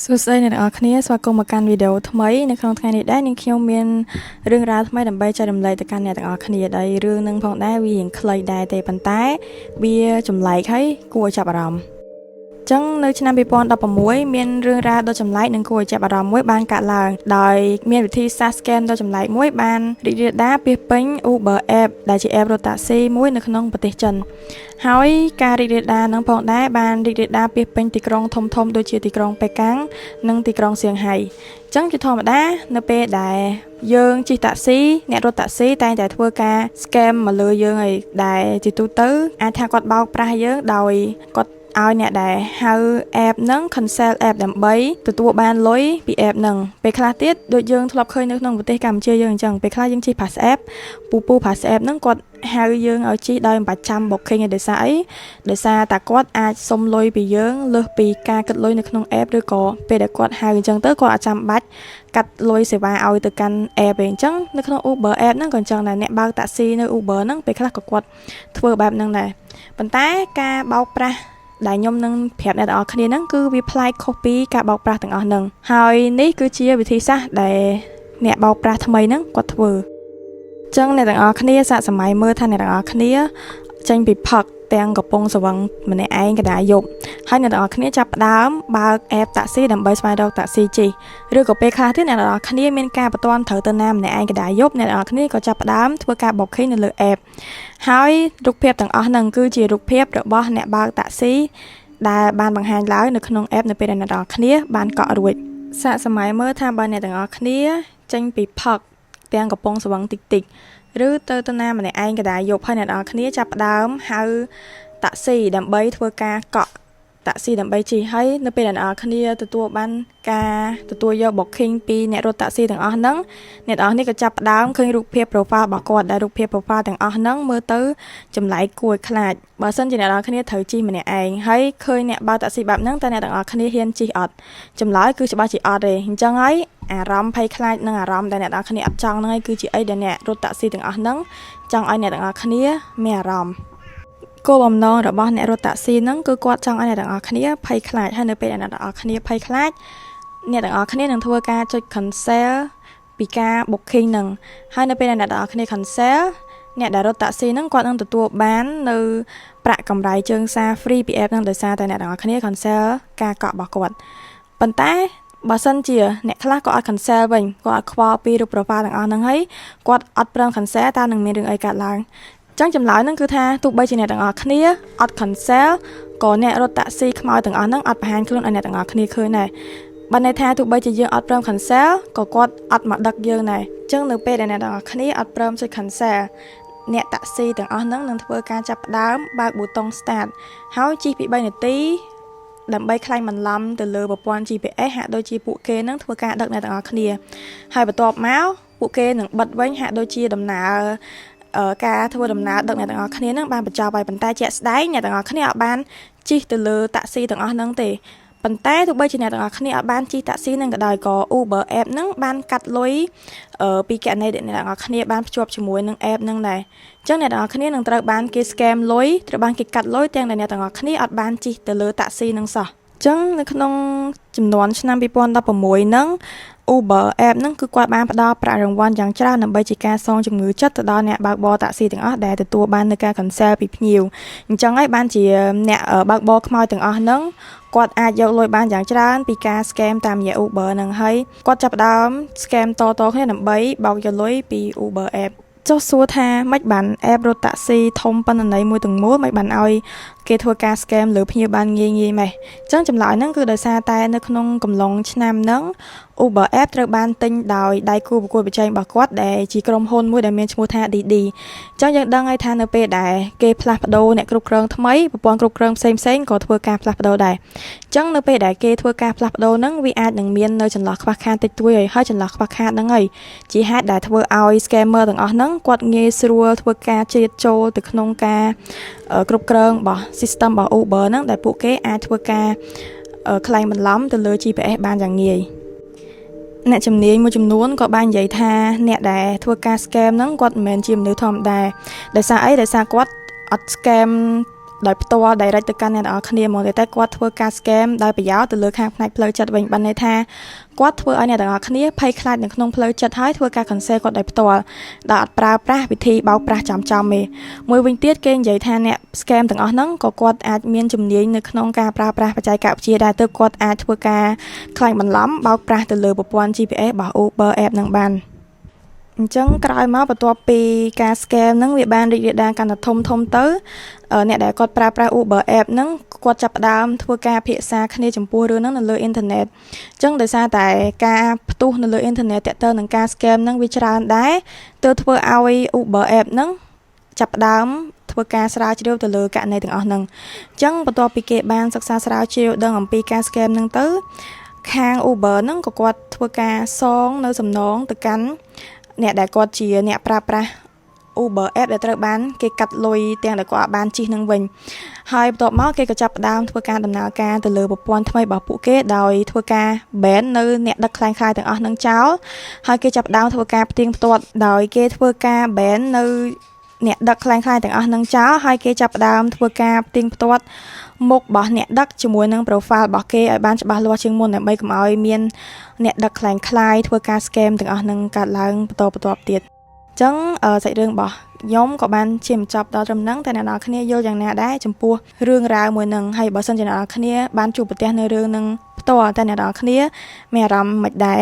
សួស្តីអ្នកទាំងអស់គ្នាស្វាគមន៍មកកាន់វីដេអូថ្មីនៅក្នុងថ្ងៃនេះដែរនាងខ្ញុំមានរឿងរ៉ាវថ្មីដើម្បីចែករំលែកទៅកាន់អ្នកទាំងអស់គ្នាដែររឿងនឹងផងដែរវារៀងខ្លីដែរទេប៉ុន្តែវាចម្លែកហើយគួរឲ្យចាប់អារម្មណ៍ចឹងនៅឆ្នាំ2016មានរឿងរ៉ាវដ៏ចម្លែកនិងគួរឲ្យចាប់អារម្មណ៍មួយបានកើតឡើងដោយមានវិធីសាស្ត្រ scam ដ៏ចម្លែកមួយបានរីករាលដាលពាសពេញ Uber App ដែលជា app រត់តាក់ស៊ីមួយនៅក្នុងប្រទេសចិនហើយការរីករាលដាលនឹងផងដែរបានរីករាលដាលពាសពេញទីក្រុងធំៗដូចជាទីក្រុងប៉េកាំងនិងទីក្រុងសៀងហៃចឹងជាធម្មតានៅពេលដែលយើងជិះតាក់ស៊ីអ្នករត់តាក់ស៊ីតែងតែធ្វើការ scam មកលើយើងហើយដែលជាទូទៅអាចថាគាត់បោកប្រាស់យើងដោយគាត់ឲ្យអ្នកដែលហៅ app ហ្នឹង cancel app ដើម្បីទទួលបានលុយពី app ហ្នឹងពេលខ្លះទៀតដូចយើងធ្លាប់ឃើញនៅក្នុងប្រទេសកម្ពុជាយើងអញ្ចឹងពេលខ្លះយើងជិះ pass app ពូ pass app ហ្នឹងគាត់ហៅយើងឲ្យជិះដោយមិនបាច់ចាំ booking ឯដោយសារអីដោយសារតែគាត់អាចសុំលុយពីយើងលើសពីការគិតលុយនៅក្នុង app ឬក៏ពេលដែលគាត់ហៅអញ្ចឹងទៅគាត់អាចចាំបាច់កាត់លុយសេវាឲ្យទៅកាន់ app ឯងអញ្ចឹងនៅក្នុង Uber app ហ្នឹងក៏អញ្ចឹងដែរអ្នកបើកតាក់ស៊ីនៅ Uber ហ្នឹងពេលខ្លះក៏គាត់ធ្វើបែបហ្នឹងដែរប៉ុន្តែការបោកប្រាស់ដែលខ្ញុំនឹងប្រាប់អ្នកទាំងអស់គ្នាហ្នឹងគឺវាប្លែកខុសពីការបោកប្រាស់ទាំងអស់ហ្នឹងហើយនេះគឺជាវិធីសាស្ត្រដែលអ្នកបោកប្រាស់ថ្មីហ្នឹងគាត់ធ្វើចឹងអ្នកទាំងអស់គ្នាសាកសម័យមើលថាអ្នកទាំងអស់គ្នាចេញពីផឹកទាំងកំពុងស្វឹងម្នាក់ឯងកណ្ដាលយប់ហើយអ្នកទាំងអស់គ្នាចាប់ផ្ដើមបើក app តាក់ស៊ីដើម្បីស្វែងរកតាក់ស៊ីជិះឬក៏ពេលខ្លះទៀតអ្នកទាំងអស់គ្នាមានការបន្ទាន់ត្រូវទៅណាម្នាក់ឯងកណ្ដាលយប់អ្នកទាំងអស់គ្នាក៏ចាប់ផ្ដើមធ្វើការ booking នៅលើ app ហើយរូបភាពទាំងអស់ហ្នឹងគឺជារូបភាពរបស់អ្នកបើកតាក់ស៊ីដែលបានបង្ហាញឡើងនៅក្នុង app នៅពេលដែលអ្នកទាំងអស់គ្នាបានកក់រួចសាកសម័យមើលថាបើអ្នកទាំងអស់គ្នាចេញពីផឹកទាំងកំពុងស្វឹងតិចតិចឬទៅណាម្នាក់ឯងកណ្ដាលយប់ហើយអ្នកនរគ្នាចាប់ផ្ដើមហៅតាក់ស៊ីដើម្បីធ្វើការកក់តាក់ស៊ីដើម្បីជិះហើយនៅពេលអ្នកនរគ្នាទទួលបានការទទួលយក booking ពីអ្នករត់តាក់ស៊ីទាំងអស់ហ្នឹងអ្នកនរគ្នាក៏ចាប់ផ្ដើមឃើញរូបភាព profile របស់គាត់ដែលរូបភាព profile ទាំងអស់ហ្នឹងមើលទៅចម្លែកគួរឲ្យខ្លាចបើសិនជាអ្នកនរគ្នាត្រូវជិះម្នាក់ឯងហើយឃើញអ្នកបើកតាក់ស៊ីបែបហ្នឹងតែអ្នកទាំងអស់គ្នាហ៊ានជិះអត់ចម្លើយគឺច្បាស់ជាអត់ទេអញ្ចឹងហើយអារម្មណ៍ភ័យខ្លាចនិងអារម្មណ៍ដែលអ្នកទាំងអស់គ្នាអត់ចង់ហ្នឹងឯងគឺជាអីដែលអ្នករត់តាក់ស៊ីទាំងអស់ហ្នឹងចង់ឲ្យអ្នកទាំងអស់គ្នាមានអារម្មណ៍គោលបំណងរបស់អ្នករត់តាក់ស៊ីហ្នឹងគឺគាត់ចង់ឲ្យអ្នកទាំងអស់គ្នាភ័យខ្លាចហើយនៅពេលដែលអ្នកទាំងអស់គ្នាភ័យខ្លាចអ្នកទាំងអស់គ្នានឹងធ្វើការចុច cancel ពីការ booking ហ្នឹងហើយនៅពេលដែលអ្នកទាំងអស់គ្នា cancel អ្នកដែលរត់តាក់ស៊ីហ្នឹងគាត់នឹងទទួលបាននៅប្រាក់កម្រៃជើងសារ free ពី app ហ្នឹងដោយសារតែអ្នកទាំងអស់គ្នា cancel ការកក់របស់គាត់ប៉ុន្តែបើសិនជាអ្នកខ្លះក៏អត់ cancel វិញគាត់អត់ខ្វល់ពីរូប profile ទាំងអស់ហ្នឹងហើយគាត់អត់ព្រម cancel តើនឹងមានរឿងអីកើតឡើងចឹងចម្លើយហ្នឹងគឺថាទោះបីជាអ្នកទាំងអស់គ្នាអត់ cancel ក៏អ្នករត់តាក់ស៊ីខ្មោចទាំងអស់ហ្នឹងអត់បង្ហាញខ្លួនឲ្យអ្នកទាំងអស់គ្នាឃើញដែរបើន័យថាទោះបីជាយើងអត់ព្រម cancel ក៏គាត់អត់មកដឹកយើងដែរចឹងនៅពេលដែលអ្នកទាំងអស់គ្នាអត់ព្រមចុច cancel អ្នកតាក់ស៊ីទាំងអស់ហ្នឹងនឹងធ្វើការចាប់ផ្ដើមបើកប៊ូតុង start ហើយជិះពី3នាទីដើម្បីខ្លាញ់បន្លំទៅលើប្រព័ន្ធ GPS ហាក់ដូចជាពួកគេនឹងធ្វើការដឹកអ្នកទាំងអស់គ្នាហើយបន្ទាប់មកពួកគេនឹងបិទវិញហាក់ដូចជាដំណើរការធ្វើដំណើរដឹកអ្នកទាំងអស់គ្នានឹងបានបញ្ចប់ហើយប៉ុន្តែជាក់ស្ដែងអ្នកទាំងអស់គ្នាអត់បានជិះទៅលើតាក់ស៊ីទាំងអស់ហ្នឹងទេប៉ុន្តែទោះបីជាអ្នកទាំងអស់គ្នាអត់បានជិះតាក់ស៊ីនឹងក៏ដោយក៏ Uber app ហ្នឹងបានកាត់លុយពីគណនីដែលអ្នកទាំងអស់គ្នាបានភ្ជាប់ជាមួយនឹង app ហ្នឹងដែរអញ្ចឹងអ្នកទាំងអស់គ្នានឹងត្រូវបានគេ scam លុយត្រូវបានគេកាត់លុយទាំងដែលអ្នកទាំងអស់គ្នាអត់បានជិះទៅលើតាក់ស៊ីនឹងសោះអញ្ចឹងនៅក្នុងចំនួនឆ្នាំ2016ហ្នឹង Uber app ហ្នឹងគឺគាត់បានផ្ដល់ប្រាក់រង្វាន់យ៉ាងច្រើនដើម្បីជាការសងជំងឺចិត្តទៅដល់អ្នកបើកបរតាក់ស៊ីទាំងអស់ដែលទទួលបាននៅការ cancel ពីភ្ញៀវអញ្ចឹងហើយបានជាអ្នកបើកបរខ្មោចទាំងអស់ហ្នឹងគាត់អាចយកលុយបានយ៉ាងច្រើនពីការ scam តាមរយៈ Uber ហ្នឹងហើយគាត់ចាប់ផ្ដើម scam តគ្នាដើម្បីបោកយកលុយពី Uber app ចុះសួរថាមិនបាន app រត់តាក់ស៊ីធំប៉ុណ្ណីមួយទាំងមូលមិនបានឲ្យគេធ្វើការ scam លើភ្ញៀវបានងាយម៉េះអញ្ចឹងចម្លើយហ្នឹងគឺដោយសារតែនៅក្នុងកំឡុងឆ្នាំហ្នឹង Uber app ត្រូវបានទិញដោយដៃគូប្រកួតប្រជែងរបស់គាត់ដែលជាក្រុមហ៊ុនមួយដែលមានឈ្មោះថា Didi អញ្ចឹងយើងដឹងហើយថានៅពេលដែលគេផ្លាស់ប្ដូរអ្នកគ្រប់គ្រងថ្មីប្រព័ន្ធគ្រប់គ្រងផ្សេងក៏ធ្វើការផ្លាស់ប្ដូរដែរអញ្ចឹងនៅពេលដែលគេធ្វើការផ្លាស់ប្ដូរហ្នឹងវាអាចនឹងមាននៅចន្លោះខ្វះខាតតិចតួចហើយចន្លោះខ្វះខាតហ្នឹងហើយជាហេតុដែលធ្វើឲ្យ scammer ទាំងអស់ហ្នឹងគាត់ងាយស្រួលធ្វើការជ្រៀតចូលទៅក្នុងការគ្រប់គ្រងរបស់ system របស់ Uber ហ្នឹងដែលពួកគេអាចធ្វើការខ្លែងបន្លំទៅលើ GPS បានយ៉ាងងាយអ្នកជំនាញមួយចំនួនក៏បាននិយាយថាអ្នកដែលធ្វើការ scam ហ្នឹងគាត់មិនមែនជាមនុស្សធម្មតាដោយសារអីដោយសារគាត់អត់ scam ដោយផ្ទាល់ direct ទៅកាន់អ្នកទាំងអស់គ្នាហ្មងតែគាត់ធ្វើការ scam ដោយប្រយោជន៍ទៅលើខាងផ្នែកផ្លូវចិត្តវិញបានន័យថាគាត់ធ្វើឲ្យអ្នកទាំងអស់គ្នាភ័យខ្លាចនៅក្នុងផ្លូវចិត្តហើយធ្វើការ cancel គាត់ដោយផ្ទាល់ដោយអត់ប្រើប្រាស់វិធីបោកប្រាស់ចំទេមួយវិញទៀតគេនិយាយថាអ្នក scam ទាំងអស់ហ្នឹងក៏គាត់អាចមានជំនាញនៅក្នុងការប្រើប្រាស់បច្ចេកវិទ្យាដែរទើបគាត់អាចធ្វើការខ្លាញ់បន្លំបោកប្រាស់ទៅលើប្រព័ន្ធ GPS របស់ Uber app ហ្នឹងបានអញ្ចឹងក្រោយមកបន្ទាប់ពីការ scam ហ្នឹងវាបានរីករាលដាលកាន់តែធំទៅអ្នកដែលគាត់ប្រើប្រាស់ Uber app ហ្នឹងគាត់ចាប់ផ្ដើមធ្វើការភាសាគ្នាចំពោះរឿងហ្នឹងនៅលើអ៊ីនធឺណិតអញ្ចឹងដោយសារតែការផ្ទុះនៅលើអ៊ីនធឺណិតតទៅនឹងការ scam ហ្នឹងវាច្រើនដែរទើបធ្វើឲ្យ Uber app ហ្នឹងចាប់ផ្ដើមធ្វើការស្រាវជ្រាវទៅលើករណីទាំងអស់ហ្នឹងអញ្ចឹងបន្ទាប់ពីគេបានសិក្សាស្រាវជ្រាវដឹងអំពីការ scam ហ្នឹងទៅខាង Uber ហ្នឹងក៏គាត់ធ្វើការសងនៅសំណងទៅកាន់អ្នកដែលគាត់ជាអ្នកប្រើប្រាស់ Uber app ដែលត្រូវបានគេកាត់លុយទាំងដែលគាត់បានជិះនឹងវិញហើយបន្ទាប់មកគេក៏ចាប់ផ្ដើមធ្វើការដំណើរការទៅលើប្រព័ន្ធថ្មីរបស់ពួកគេដោយធ្វើការ ban នៅអ្នកដឹកคล้ายៗទាំងអស់នឹងចោលហើយគេចាប់ផ្ដើមធ្វើការផ្ទៀងផ្ទាត់ដោយគេធ្វើការ ban នៅអ្នកដឹកคล้ายៗទាំងអស់នឹងចោលហើយគេចាប់ផ្ដើមធ្វើការផ្ទៀងផ្ទាត់មុខរបស់អ្នកដឹកជាមួយនឹង profile របស់គេឲ្យបានច្បាស់លាស់ជាងមុនដើម្បីកុំឲ្យមានអ្នកដឹកคล้ายៗធ្វើការ scam ទាំងអស់នឹងកើតឡើងបន្តទៀតអញ្ចឹងសាច់រឿងរបស់ខ្ញុំក៏បានជាបញ្ចប់ដល់ត្រឹមហ្នឹងតែអ្នកនរគ្នាយល់យ៉ាងណាដែរចំពោះរឿងរ៉ាវមួយហ្នឹងហើយបើសិនជាអ្នកនរគ្នាបានជួបប្រទះនៅរឿងហ្នឹងផ្ទាល់តែអ្នកនរគ្នាមានអារម្មណ៍មិនដែរ